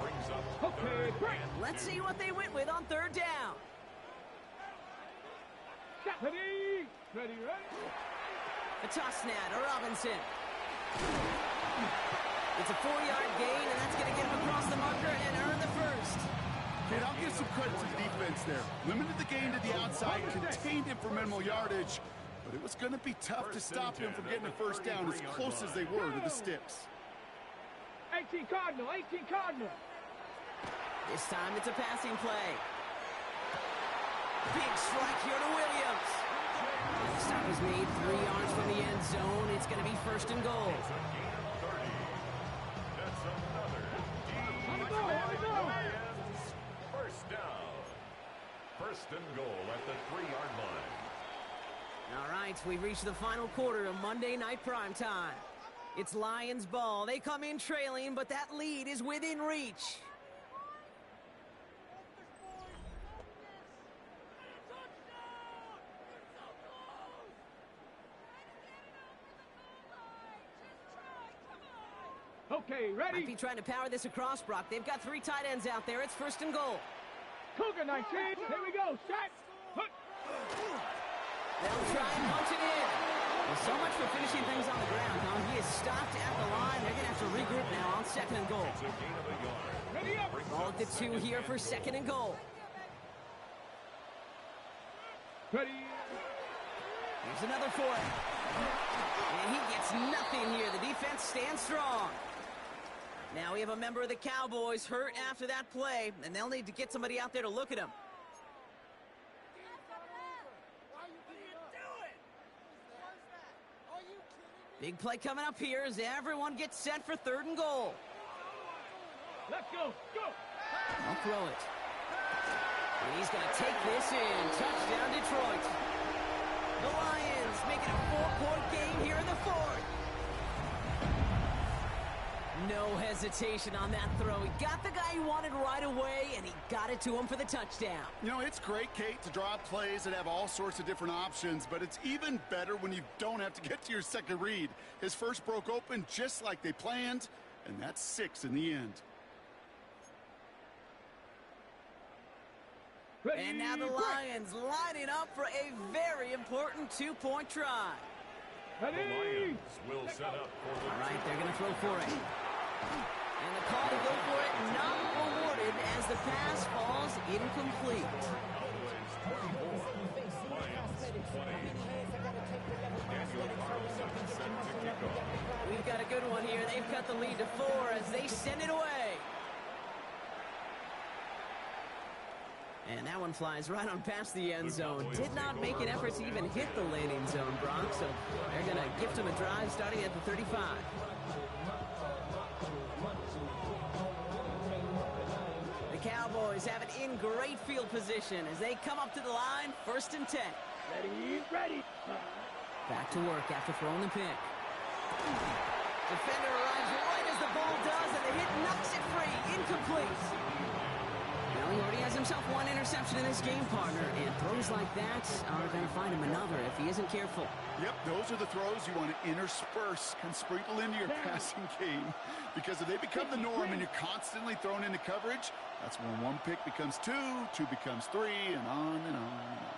brings up Okay, break. Let's see what they went with on third down. Ready. Ready, ready. A toss snap to Robinson. It's a 4-yard gain, and that's going to get him across the marker and earn the first. And I'll give some credit to the defense there. Limited the gain to the outside, contained him for minimal yardage, but it was going to be tough to stop him from getting a first down as close as they were to the sticks. 18 Cardinal, 18 Cardinal. This time it's a passing play. Big strike here to Williams. And the stop is made 3 yards from the end zone. It's going to be first and goal. It's a gain of 30. That's another Lions first down. First and goal at the 3-yard line. All right, we've reached the final quarter of Monday Night Primetime. It's Lions ball. They come in trailing, but that lead is within reach. Okay, Might ready. be trying to power this across, Brock. They've got 3 tight ends out there. It's first and goal. Cougar 19. Here we go. Set. Put. They'll try and punch it in. Well, so much for finishing things on the ground, huh? He is stopped at the line. They're going to have to regroup now on second and goal. It's a gain of 1 yard. Ready up. Ball at the 2 here for second and goal. Ready. Here's another for it. And he gets nothing here. The defense stands strong. Now we have a member of the Cowboys hurt after that play, and they'll need to get somebody out there to look at him. Big play coming up here as everyone gets set for third and goal. Let's go. Go. I'll throw it. And he's going to take this in. Touchdown, Detroit. The Lions making a 4-point game here in the fourth. No hesitation on that throw. He got the guy he wanted right away, and he got it to him for the touchdown. You know, it's great, Kate, to draw up plays that have all sorts of different options, but it's even better when you don't have to get to your second read. His first broke open just like they planned, and that's 6 in the end. Ready. And now the Lions lining up for a very important 2-point try. The Ready. Lions will set up for the All right, they're going to throw for it. And the call to go for it not awarded as the pass falls incomplete. Cowboys 24, Lions 20. Daniel Carlson set to kick off. We've got a good one here. They've cut the lead to 4 as they send it away. And that one flies right on past the end zone. Did not make an effort to even hit the landing zone, Brock. So they're going to gift him a drive starting at the 35. The Cowboys have it in great field position as they come up to the line, first and 10. Ready. Ready. Back to work after throwing the pick. Defender arrives right as the ball does, and the hit knocks it free. Incomplete. Well, he already has himself 1 interception in this game, partner, and throws like that are going to find him another if he isn't careful. Yep, those are the throws you want to intersperse and sprinkle into your passing game, because if they become the norm and you're constantly thrown into coverage, that's when 1 pick becomes 2, 2 becomes 3, and on and on and on.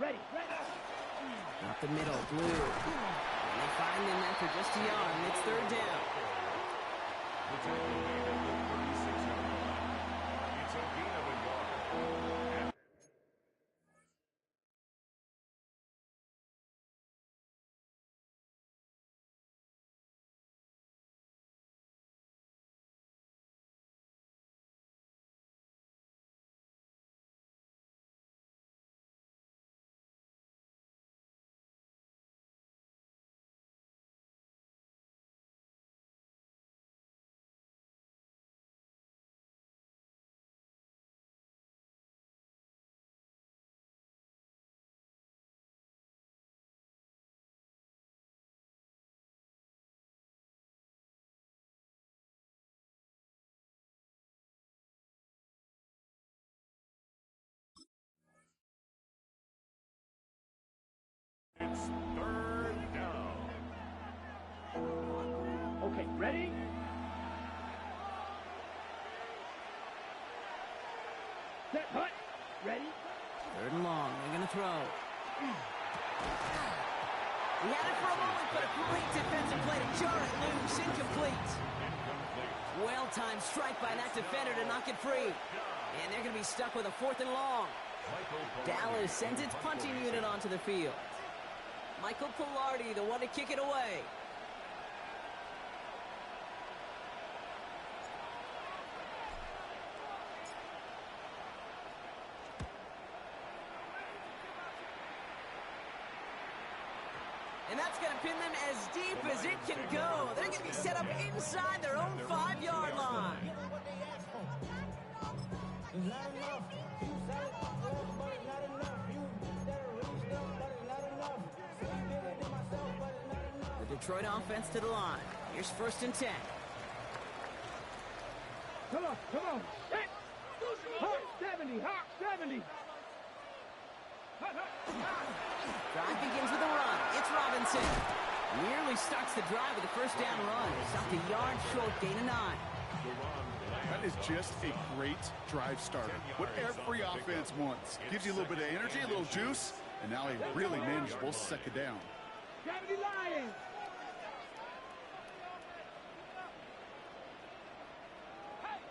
Ready. Ready. Up the middle, blue. And they find him after just a yard, and it's third down. It's a gain of 36 yards. It's a gain of 1 yard. third down. Okay, ready? Set, hut. Ready? Third and long. They're going to throw. He had it for a moment, but a great defensive play to jar it loose. Incomplete. Well-timed strike by that defender to knock it free. And they're going to be stuck with a 4th and long. Dallas sends its punting unit onto the field. Michael Pilardi, the one to kick it away. And that's going to pin them as deep as it can go. They're going to be set up inside their own 5-yard line. The Detroit offense to the line. Here's 1st and 10. Come on, come on. Hit. Hawk 70, Hawk 70. Drive begins with a run. It's Robinson. Nearly starts the drive with a 1st down run. Stopped a yard short, gain of 9. That is just a great drive starter. What every offense wants. Gives you a little bit of energy, a little juice, and now a really manageable 2nd down. Gravity Lions.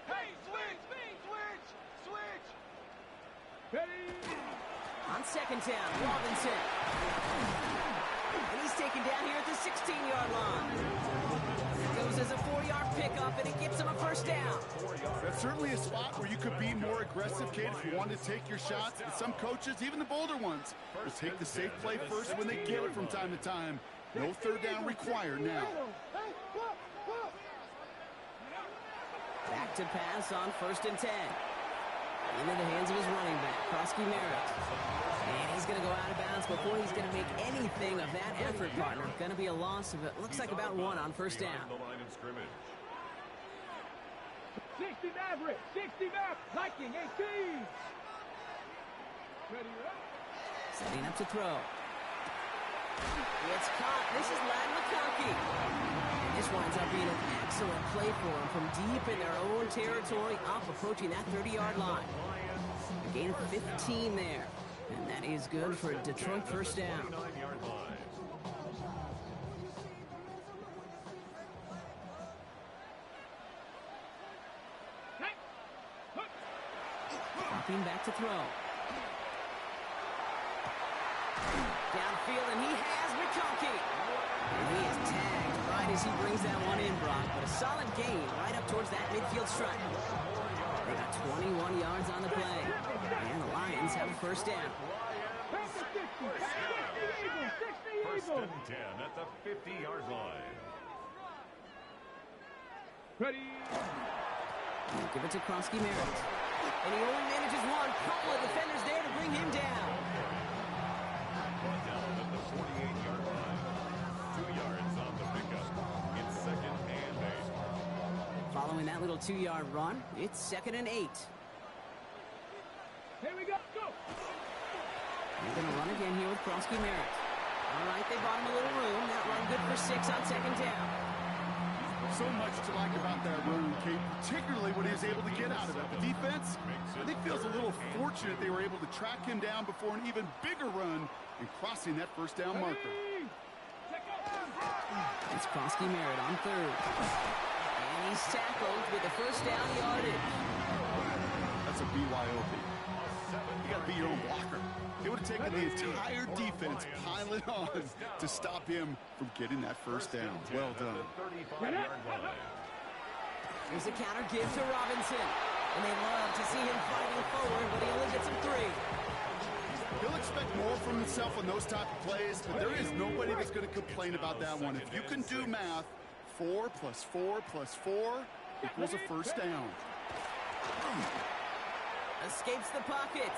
Hey, switch. Ready? On 2nd down, Robinson. And he's taken down here at the 16-yard line. It goes as a 4-yard pickup, and it gets him a 1st down. That's certainly a spot where you could be more aggressive, Kate, if you want to take your shots. And some coaches, even the bolder ones, will take the safe play first when they get it from time to time. No 3rd down required now. Back to pass on 1st and 10. Into the hands of his running back, Krosky Merritt. And he's going to go out of bounds before he's going to make anything of that effort, partner. Going to be a loss of it. Looks like about 1 on 1st down. 60 Maverick, 60 Maverick, Viking 18. Ready, up. Setting up to throw. It's caught. This is Ladd McConkey. And this winds up being an excellent play for him from deep in their own territory, up approaching that 30-yard line. A gain of 15 there. And that is good for a Detroit 1st down. Popping back to throw. Downfield, and he has McConkey. And he is tagged right as he brings that one in, Brock. But a solid gain right up towards that midfield stripe. They got 21 yards on the play. And the Lions have a 1st down. 1st and 10 at the 50-yard line. Ready. Give it to Krosky Merritt. And he only manages one. Couple of defenders there to bring him down. Brought down at the 48-yard line. 2 yards on the pickup. It's 2nd and 8. Following that little 2-yard run, it's 2nd and 8. Here we go. Go. They're going to run again here with Krosky Merritt. All right, they bought him a little room. That run good for 6 on 2nd down. So much to like about that run, Kate, particularly what he was able to get out of it. The defense, I think, feels a little fortunate they were able to track him down before an even bigger run and crossing that 1st down marker. It's Krosky Merritt on 3rd. And he's tackled with the 1st down yardage. That's a BYOB. You got to be your own blocker. It would have taken the entire defense piling on to stop him from getting that 1st down. Well done. Here's a counter give to Robinson. And they love to see him fighting forward, but he only gets him 3. He'll expect more from himself on those type of plays, but there is nobody that's going to complain about that one. If you can do math, 4 + 4 + 4 equals a 1st down. Escapes the pocket.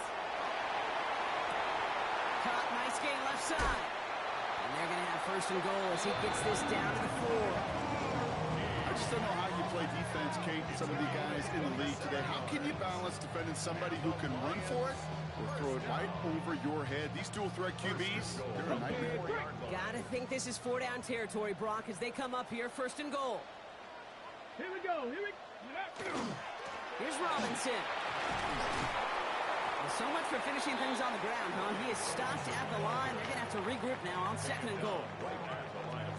Caught, nice gain left side. And they're going to have 1st and goal as he gets this down to the 4. I I just don't know how you play defense, Kate, and some of the guys in the league today. How can you balance defending somebody who can run for it or throw it right over your head? These dual-threat QBs, they're a nightmare. Gotta think this is 4-down territory, Brock, as they come up here, 1st and goal. Here we go. Here we go. Here's Robinson. Well, so much for finishing things on the ground, huh? He is stopped at the line. They're going to have to regroup now on 2nd and goal.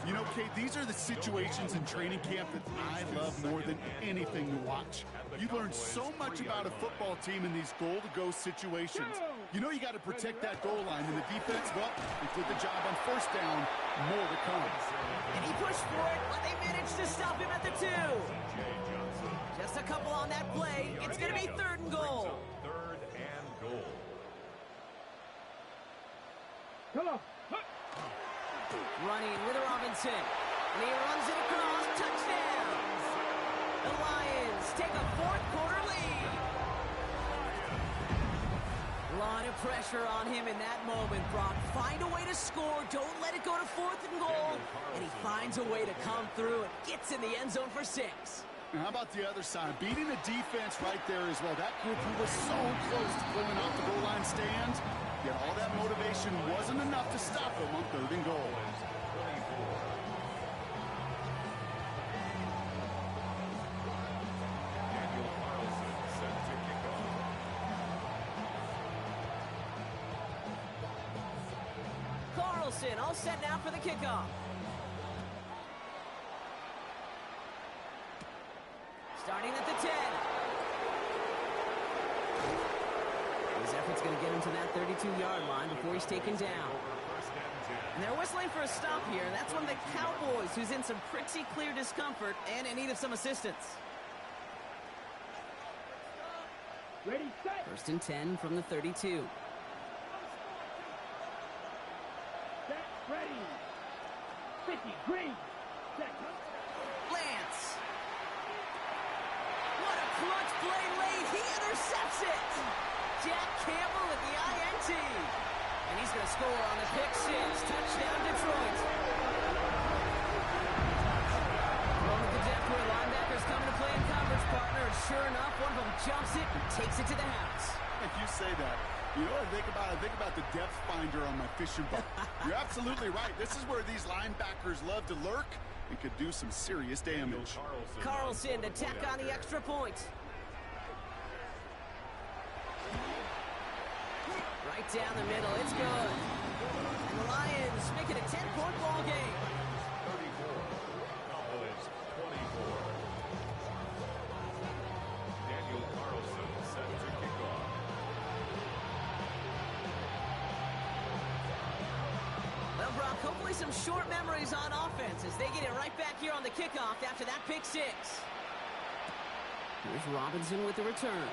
You know, Kate, these are the situations in training camp that I love more than anything to watch. You learn so much about a football team in these goal-to-go situations. You know you got to protect that goal line, and the defense, well, they did the job on 1st down. More to come. And he pushed for it, but they managed to stop him at the 2. Just a couple on that play. It's going to be 3rd and goal. 3rd and goal. Come on. Running with Robinson. And he runs it across. Touchdown. The Lions take a 4th quarter lead. A lot of pressure on him in that moment, Brock. Find a way to score. Don't let it go to 4th and goal. And he finds a way to come through and gets in the end zone for 6. And how about the other side? Beating the defense right there as well. That group who was so close to pulling off the goal line stand, yet all that motivation wasn't enough to stop them on 3rd and goal. Carlson all set now for the kickoff. Starting at the 10. His effort's going to get him to that 32-yard line before he's taken down. And they're whistling for a stop here. That's one of the Cowboys who's in some pretty clear discomfort and in need of some assistance. Ready, set. 1st and 10 from the 32. Set, ready. 50, green. Set. Lance. What a clutch play late. He intercepts it. Jack Campbell at the INT. And he's going to score on the pick 6. Touchdown, Detroit. Throwing the depth where linebackers come to play in coverage, partner. And sure enough, one of them jumps it and takes it to the house. If you say that, you know what I think about? I think about the depth finder on my fishing boat. You're absolutely right. This is where these linebackers love to lurk and could do some serious damage. Carlson to tack on the extra point. Right down the middle, it's good. And the Lions make it a 10-point ball game. 34, Cowboys 24. Daniel Carlson set to kick off. Well, Brock, hopefully some short memories on offense as they get it right back here on the kickoff after that pick 6. Here's Robinson with the return.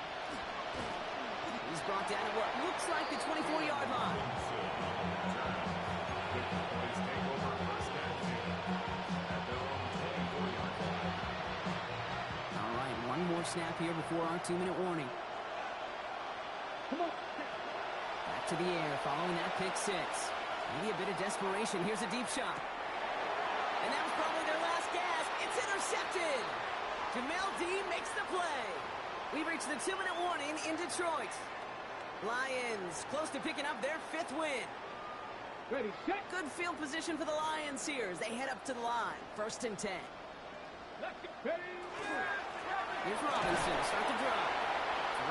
He's brought down at what looks like the 24-yard line. All right, one more snap here before our 2-minute warning. Come on. Back to the air following that pick 6. Maybe a bit of desperation. Here's a deep shot. And that was probably their last gasp. It's intercepted. Jamel D makes the play. We've reached the 2-minute warning in Detroit. Lions close to picking up their 5th win. Ready, set. Good field position for the Lions here as they head up to the line. 1st and 10. Let's get ready. Here's Robinson to start the drive.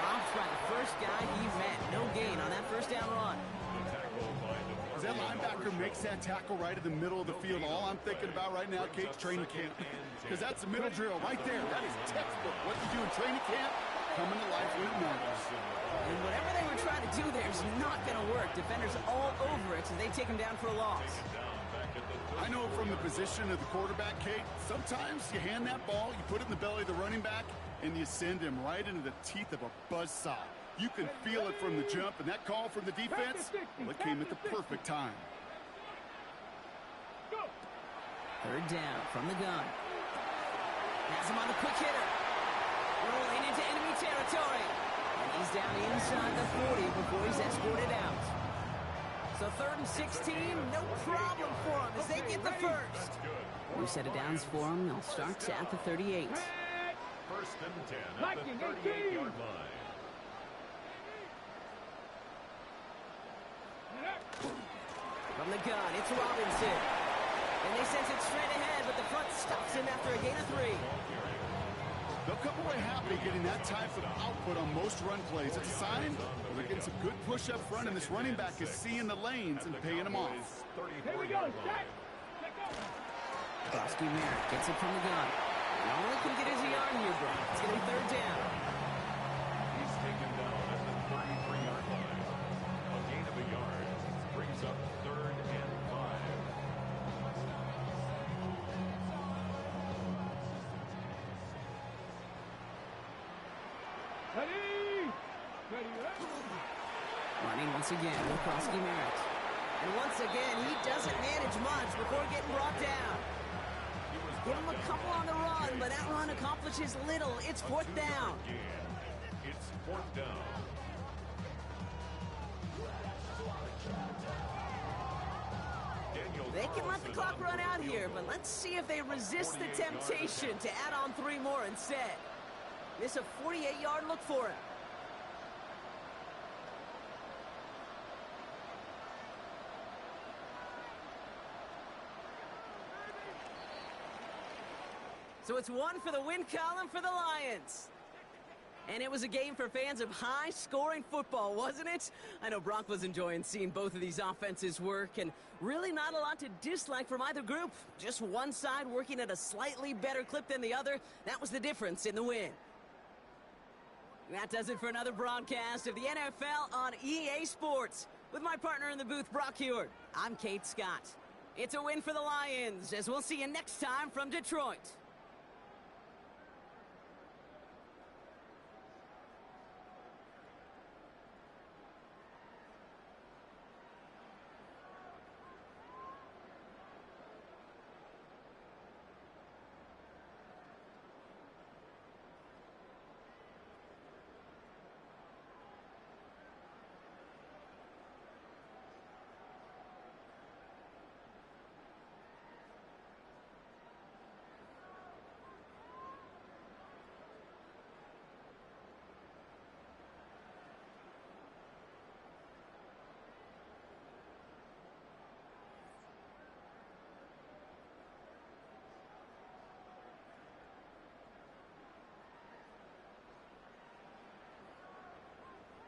Dropped by the first guy he met. No gain on that 1st down run. As that linebacker makes that tackle right in the middle of the field, all I'm thinking about right now, Kate's training camp. Because that's the middle drill right there. That is textbook. What you do in training camp, coming to life when it matters. And whatever they were trying to do there is not going to work. Defenders all over it as they take him down for a loss. I know from the position of the quarterback, Kate, sometimes you hand that ball, you put it in the belly of the running back, and you send him right into the teeth of a buzzsaw. You can feel it from the jump, and that call from the defense, well, it came at the perfect time. 3rd down from the gun. Has him on the quick hitter. Rolling into enemy territory. And he's down inside the 40 before he's escorted out. So 3rd and 16, no problem for them as they get the first. New set of downs for them. They'll start at the 38. 1st and 10 at the 38-yard line. From the gun, it's Robinson. And they sense it straight ahead, but the front stops him after a gain of 3. They'll come away happy getting that type of output on most run plays. It's a sign that they're getting some good push up front, and this running back is seeing the lanes and paying them off. Here we go. Set. Merritt gets it from the gun. And all he can get is a yard here, bro. It's going to be 3rd down. He's taken down at the 33-yard line. A gain of a yard brings up 3rd and 5. Running once again with Merritt. And once again, he doesn't manage much before getting brought down. Give him a couple on the run, but that run accomplishes little. It's 4th down. It's 4th down. They can let the clock run out here, but let's see if they resist the temptation to add on 3 more instead. This a 48-yard look for him. So it's 1 for the win column for the Lions. And it was a game for fans of high-scoring football, wasn't it? I know Brock was enjoying seeing both of these offenses work, and really not a lot to dislike from either group. Just one side working at a slightly better clip than the other. That was the difference in the win. That does it for another broadcast of the NFL on EA Sports. With my partner in the booth, Brock Hewitt, I'm Kate Scott. It's a win for the Lions, as we'll see you next time from Detroit.